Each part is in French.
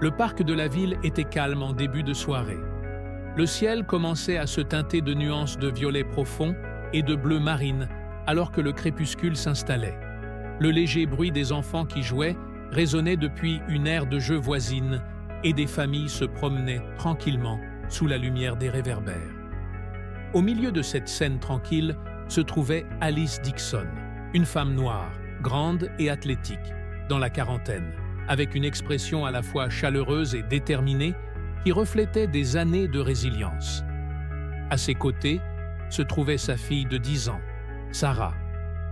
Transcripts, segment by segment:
Le parc de la ville était calme en début de soirée. Le ciel commençait à se teinter de nuances de violet profond et de bleu marine alors que le crépuscule s'installait. Le léger bruit des enfants qui jouaient résonnait depuis une aire de jeu voisine et des familles se promenaient tranquillement sous la lumière des réverbères. Au milieu de cette scène tranquille se trouvait Alice Dixon, une femme noire, grande et athlétique, dans la quarantaine, avec une expression à la fois chaleureuse et déterminée qui reflétait des années de résilience. À ses côtés se trouvait sa fille de 10 ans, Sarah,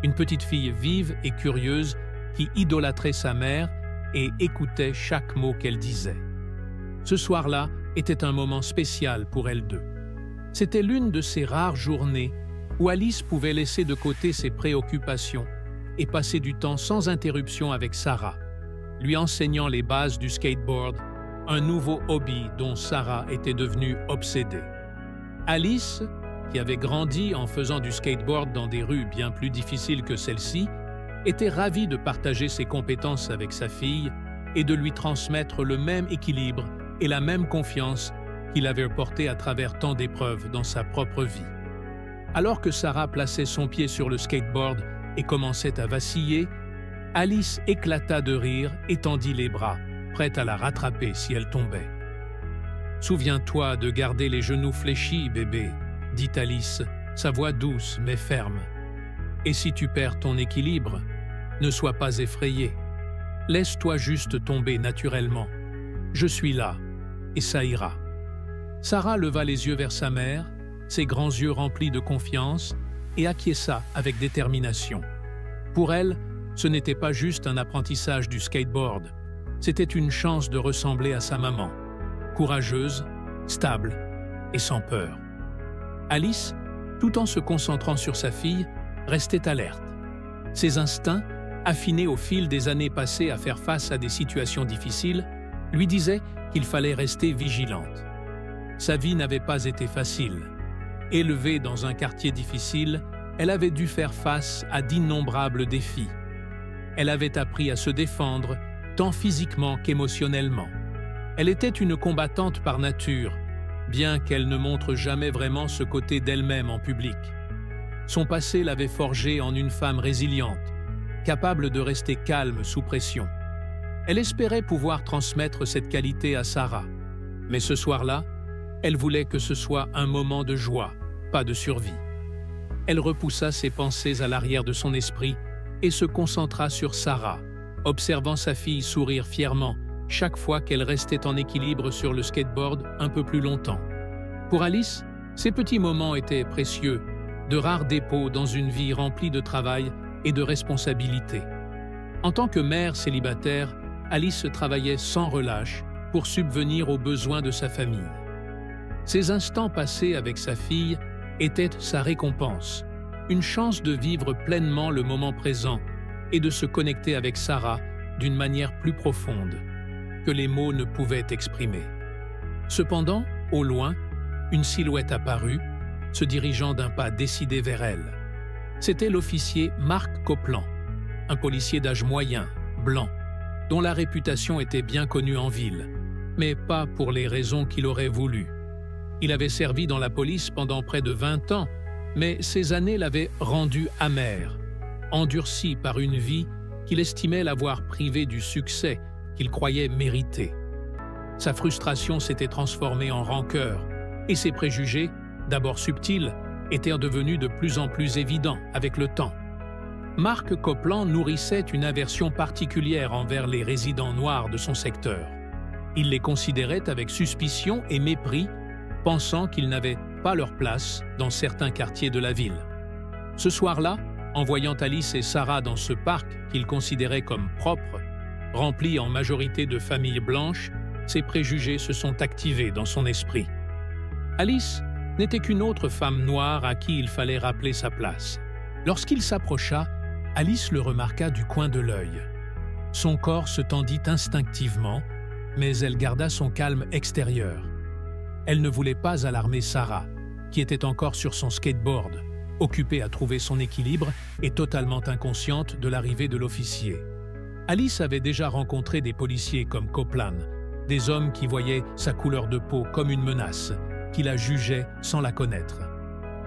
une petite fille vive et curieuse qui idolâtrait sa mère et écoutait chaque mot qu'elle disait. Ce soir-là était un moment spécial pour elles deux. C'était l'une de ces rares journées où Alice pouvait laisser de côté ses préoccupations et passer du temps sans interruption avec Sarah, lui enseignant les bases du skateboard, un nouveau hobby dont Sarah était devenue obsédée. Alice, qui avait grandi en faisant du skateboard dans des rues bien plus difficiles que celle-ci, était ravie de partager ses compétences avec sa fille et de lui transmettre le même équilibre et la même confiance qu'il avait porté à travers tant d'épreuves dans sa propre vie. Alors que Sarah plaçait son pied sur le skateboard et commençait à vaciller, Alice éclata de rire et tendit les bras, prête à la rattraper si elle tombait. « Souviens-toi de garder les genoux fléchis, bébé, » dit Alice, sa voix douce mais ferme. « Et si tu perds ton équilibre, ne sois pas effrayé. Laisse-toi juste tomber naturellement. Je suis là, et ça ira. » Sarah leva les yeux vers sa mère, ses grands yeux remplis de confiance, et acquiesça avec détermination. Pour elle, ce n'était pas juste un apprentissage du skateboard, c'était une chance de ressembler à sa maman, courageuse, stable et sans peur. Alice, tout en se concentrant sur sa fille, restait alerte. Ses instincts, affinés au fil des années passées à faire face à des situations difficiles, lui disaient qu'il fallait rester vigilante. Sa vie n'avait pas été facile. Élevée dans un quartier difficile, elle avait dû faire face à d'innombrables défis. Elle avait appris à se défendre, tant physiquement qu'émotionnellement. Elle était une combattante par nature, bien qu'elle ne montre jamais vraiment ce côté d'elle-même en public. Son passé l'avait forgée en une femme résiliente, capable de rester calme sous pression. Elle espérait pouvoir transmettre cette qualité à Sarah, mais ce soir-là, elle voulait que ce soit un moment de joie, pas de survie. Elle repoussa ses pensées à l'arrière de son esprit et se concentra sur Sarah, observant sa fille sourire fièrement chaque fois qu'elle restait en équilibre sur le skateboard un peu plus longtemps. Pour Alice, ces petits moments étaient précieux, de rares dépôts dans une vie remplie de travail et de responsabilités. En tant que mère célibataire, Alice travaillait sans relâche pour subvenir aux besoins de sa famille. Ces instants passés avec sa fille étaient sa récompense, une chance de vivre pleinement le moment présent et de se connecter avec Sarah d'une manière plus profonde que les mots ne pouvaient exprimer. Cependant, au loin, une silhouette apparut, se dirigeant d'un pas décidé vers elle. C'était l'officier Mark Copeland, un policier d'âge moyen, blanc, dont la réputation était bien connue en ville, mais pas pour les raisons qu'il aurait voulu. Il avait servi dans la police pendant près de 20 ans, mais ces années l'avaient rendu amer, endurci par une vie qu'il estimait l'avoir privé du succès qu'il croyait mériter. Sa frustration s'était transformée en rancœur, et ses préjugés, d'abord subtils, étaient devenus de plus en plus évidents avec le temps. Mark Copeland nourrissait une aversion particulière envers les résidents noirs de son secteur. Il les considérait avec suspicion et mépris, pensant qu'ils n'avaient pas leur place dans certains quartiers de la ville. Ce soir-là, en voyant Alice et Sarah dans ce parc qu'il considérait comme propre, rempli en majorité de familles blanches, ses préjugés se sont activés dans son esprit. Alice n'était qu'une autre femme noire à qui il fallait rappeler sa place. Lorsqu'il s'approcha, Alice le remarqua du coin de l'œil. Son corps se tendit instinctivement, mais elle garda son calme extérieur. Elle ne voulait pas alarmer Sarah, qui était encore sur son skateboard, occupée à trouver son équilibre et totalement inconsciente de l'arrivée de l'officier. Alice avait déjà rencontré des policiers comme Copeland, des hommes qui voyaient sa couleur de peau comme une menace, qui la jugeaient sans la connaître.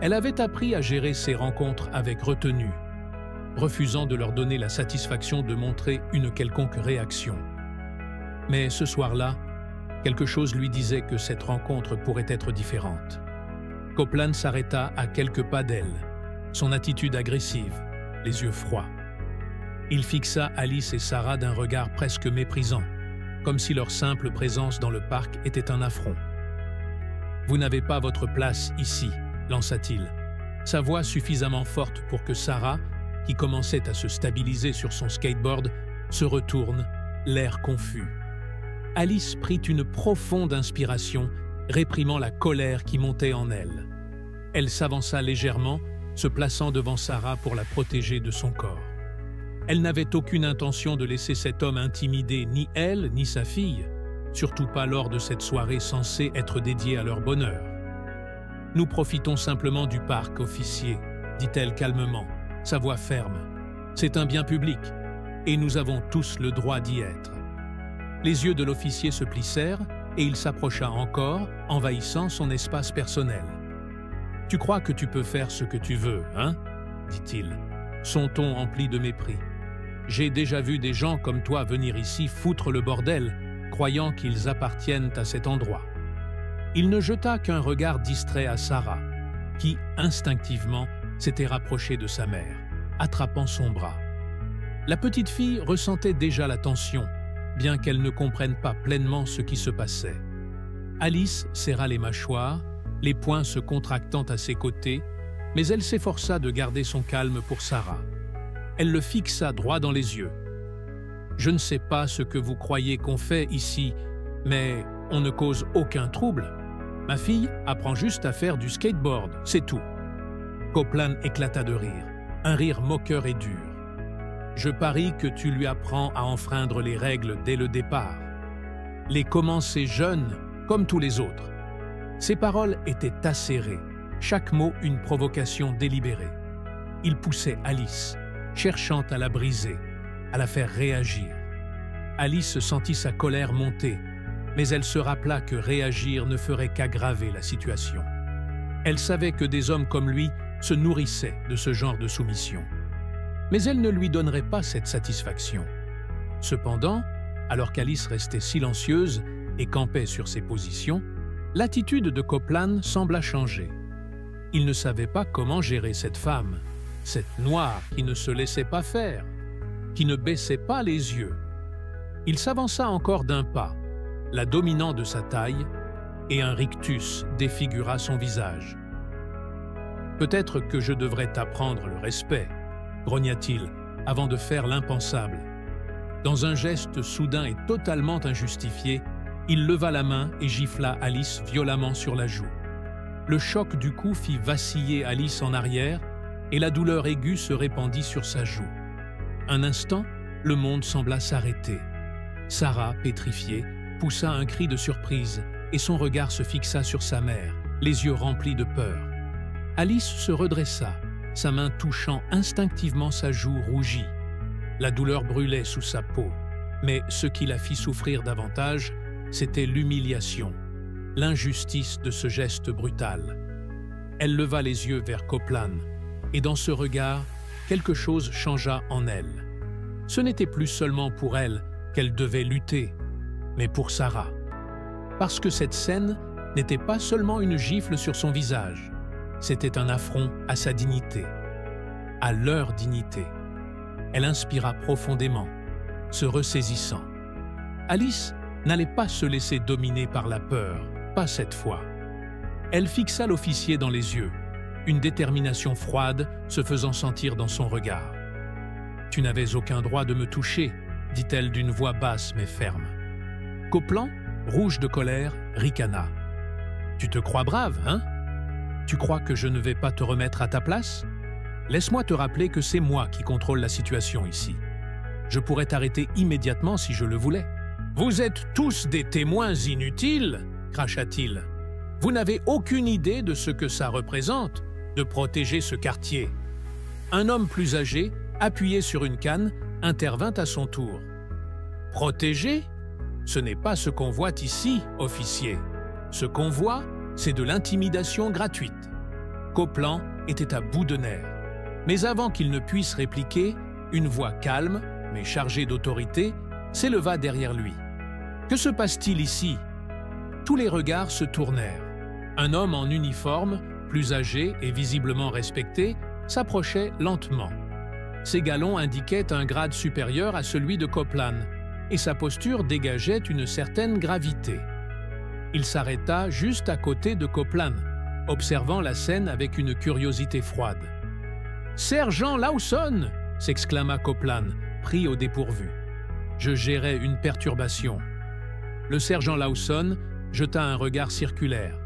Elle avait appris à gérer ses rencontres avec retenue, refusant de leur donner la satisfaction de montrer une quelconque réaction. Mais ce soir-là, quelque chose lui disait que cette rencontre pourrait être différente. Copeland s'arrêta à quelques pas d'elle, son attitude agressive, les yeux froids. Il fixa Alice et Sarah d'un regard presque méprisant, comme si leur simple présence dans le parc était un affront. « Vous n'avez pas votre place ici », lança-t-il, sa voix suffisamment forte pour que Sarah, qui commençait à se stabiliser sur son skateboard, se retourne, l'air confus. Alice prit une profonde inspiration, réprimant la colère qui montait en elle. Elle s'avança légèrement, se plaçant devant Sarah pour la protéger de son corps. Elle n'avait aucune intention de laisser cet homme intimider ni elle ni sa fille, surtout pas lors de cette soirée censée être dédiée à leur bonheur. « Nous profitons simplement du parc, officier, » dit-elle calmement, sa voix ferme. « C'est un bien public, et nous avons tous le droit d'y être. » Les yeux de l'officier se plissèrent, et il s'approcha encore, envahissant son espace personnel. « Tu crois que tu peux faire ce que tu veux, hein ?» dit-il, son ton empli de mépris. « J'ai déjà vu des gens comme toi venir ici foutre le bordel, croyant qu'ils appartiennent à cet endroit. » Il ne jeta qu'un regard distrait à Sarah, qui, instinctivement, s'était rapprochée de sa mère, attrapant son bras. La petite fille ressentait déjà la tension, bien qu'elle ne comprenne pas pleinement ce qui se passait. Alice serra les mâchoires, les poings se contractant à ses côtés, mais elle s'efforça de garder son calme pour Sarah. Elle le fixa droit dans les yeux. « Je ne sais pas ce que vous croyez qu'on fait ici, mais on ne cause aucun trouble. Ma fille apprend juste à faire du skateboard, c'est tout. » Copeland éclata de rire, un rire moqueur et dur. « Je parie que tu lui apprends à enfreindre les règles dès le départ. Les commencer jeunes, comme tous les autres. » Ses paroles étaient acérées, chaque mot une provocation délibérée. Il poussait Alice, cherchant à la briser, à la faire réagir. Alice sentit sa colère monter, mais elle se rappela que réagir ne ferait qu'aggraver la situation. Elle savait que des hommes comme lui se nourrissaient de ce genre de soumission. Mais elle ne lui donnerait pas cette satisfaction. Cependant, alors qu'Alice restait silencieuse et campait sur ses positions, l'attitude de Copeland sembla changer. Il ne savait pas comment gérer cette femme, cette noire qui ne se laissait pas faire, qui ne baissait pas les yeux. Il s'avança encore d'un pas, la dominant de sa taille, et un rictus défigura son visage. « Peut-être que je devrais t'apprendre le respect, » grogna-t-il, avant de faire l'impensable. Dans un geste soudain et totalement injustifié, il leva la main et gifla Alice violemment sur la joue. Le choc du coup fit vaciller Alice en arrière et la douleur aiguë se répandit sur sa joue. Un instant, le monde sembla s'arrêter. Sarah, pétrifiée, poussa un cri de surprise et son regard se fixa sur sa mère, les yeux remplis de peur. Alice se redressa, sa main touchant instinctivement sa joue rougie. La douleur brûlait sous sa peau, mais ce qui la fit souffrir davantage, c'était l'humiliation, l'injustice de ce geste brutal. Elle leva les yeux vers Copeland, et dans ce regard, quelque chose changea en elle. Ce n'était plus seulement pour elle qu'elle devait lutter, mais pour Sarah. Parce que cette scène n'était pas seulement une gifle sur son visage, c'était un affront à sa dignité, à leur dignité. Elle inspira profondément, se ressaisissant. Alice n'allait pas se laisser dominer par la peur, pas cette fois. Elle fixa l'officier dans les yeux, une détermination froide se faisant sentir dans son regard. « Tu n'avais aucun droit de me toucher », dit-elle d'une voix basse mais ferme. Copeland, rouge de colère, ricana. « Tu te crois brave, hein? Tu crois que je ne vais pas te remettre à ta place? Laisse-moi te rappeler que c'est moi qui contrôle la situation ici. Je pourrais t'arrêter immédiatement si je le voulais. »« Vous êtes tous des témoins inutiles !» cracha-t-il. « Vous n'avez aucune idée de ce que ça représente, de protéger ce quartier. » Un homme plus âgé, appuyé sur une canne, intervint à son tour. « Protéger? Ce n'est pas ce qu'on voit ici, officier. Ce qu'on voit, c'est de l'intimidation gratuite. Copeland était à bout de nerfs. Mais avant qu'il ne puisse répliquer, une voix calme, mais chargée d'autorité, s'éleva derrière lui. « Que se passe-t-il ici » Tous les regards se tournèrent. Un homme en uniforme, plus âgé et visiblement respecté, s'approchait lentement. Ses galons indiquaient un grade supérieur à celui de Copeland, et sa posture dégageait une certaine gravité. Il s'arrêta juste à côté de Copeland, observant la scène avec une curiosité froide. « Sergent Lawson !» s'exclama Copeland, pris au dépourvu. Je gérais une perturbation. Le sergent Lawson jeta un regard circulaire,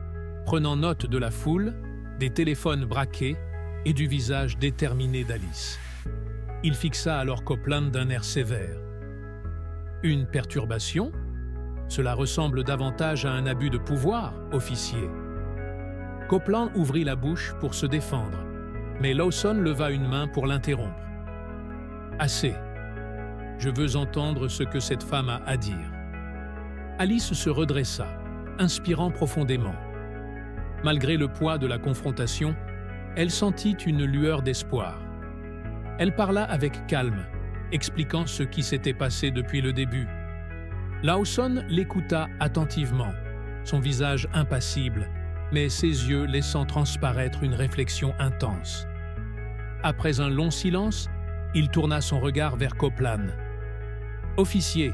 prenant note de la foule, des téléphones braqués et du visage déterminé d'Alice. Il fixa alors Copeland d'un air sévère. « Une perturbation ? Cela ressemble davantage à un abus de pouvoir, officier. » Copeland ouvrit la bouche pour se défendre, mais Lawson leva une main pour l'interrompre. « Assez. Je veux entendre ce que cette femme a à dire. » Alice se redressa, inspirant profondément. Malgré le poids de la confrontation, elle sentit une lueur d'espoir. Elle parla avec calme, expliquant ce qui s'était passé depuis le début. Lawson l'écouta attentivement, son visage impassible, mais ses yeux laissant transparaître une réflexion intense. Après un long silence, il tourna son regard vers Copeland. « Officier,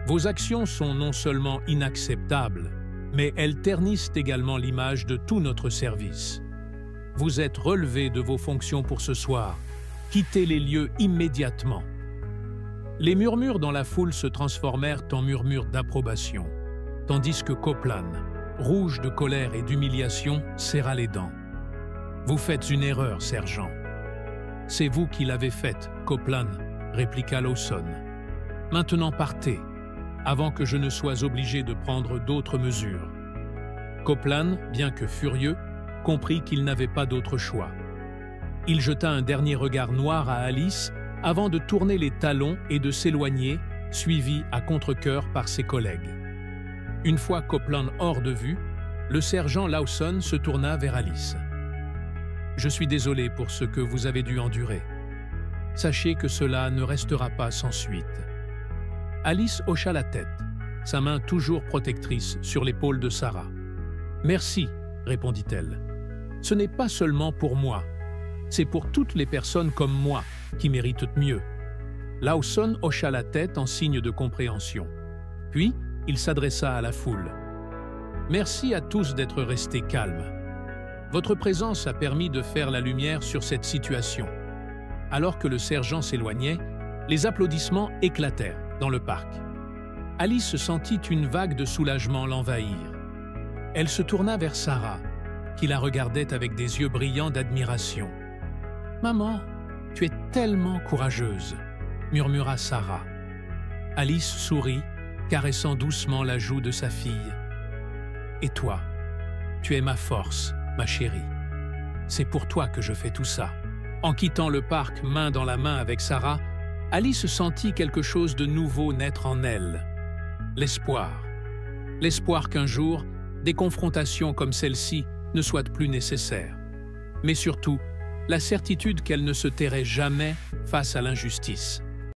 vos actions sont non seulement inacceptables, mais elles ternissent également l'image de tout notre service. Vous êtes relevé de vos fonctions pour ce soir. Quittez les lieux immédiatement. » Les murmures dans la foule se transformèrent en murmures d'approbation, tandis que Copeland, rouge de colère et d'humiliation, serra les dents. « Vous faites une erreur, sergent. »« C'est vous qui l'avez faite, Copeland, » répliqua Lawson. « Maintenant partez, avant que je ne sois obligé de prendre d'autres mesures. » Copeland, bien que furieux, comprit qu'il n'avait pas d'autre choix. Il jeta un dernier regard noir à Alice avant de tourner les talons et de s'éloigner, suivi à contre-cœur par ses collègues. Une fois Copeland hors de vue, le sergent Lawson se tourna vers Alice. « Je suis désolé pour ce que vous avez dû endurer. Sachez que cela ne restera pas sans suite. » Alice hocha la tête, sa main toujours protectrice sur l'épaule de Sarah. « Merci, » répondit-elle. « Ce n'est pas seulement pour moi, c'est pour toutes les personnes comme moi qui méritent mieux. » Lawson hocha la tête en signe de compréhension. Puis, il s'adressa à la foule. « Merci à tous d'être restés calmes. Votre présence a permis de faire la lumière sur cette situation. » Alors que le sergent s'éloignait, les applaudissements éclatèrent dans le parc. Alice sentit une vague de soulagement l'envahir. Elle se tourna vers Sarah, qui la regardait avec des yeux brillants d'admiration. « Maman, tu es tellement courageuse !» murmura Sarah. Alice sourit, caressant doucement la joue de sa fille. « Et toi, tu es ma force, ma chérie. C'est pour toi que je fais tout ça. » En quittant le parc main dans la main avec Sarah, Alice sentit quelque chose de nouveau naître en elle. L'espoir. L'espoir qu'un jour, des confrontations comme celle-ci ne soient plus nécessaires. Mais surtout, la certitude qu'elle ne se tairait jamais face à l'injustice.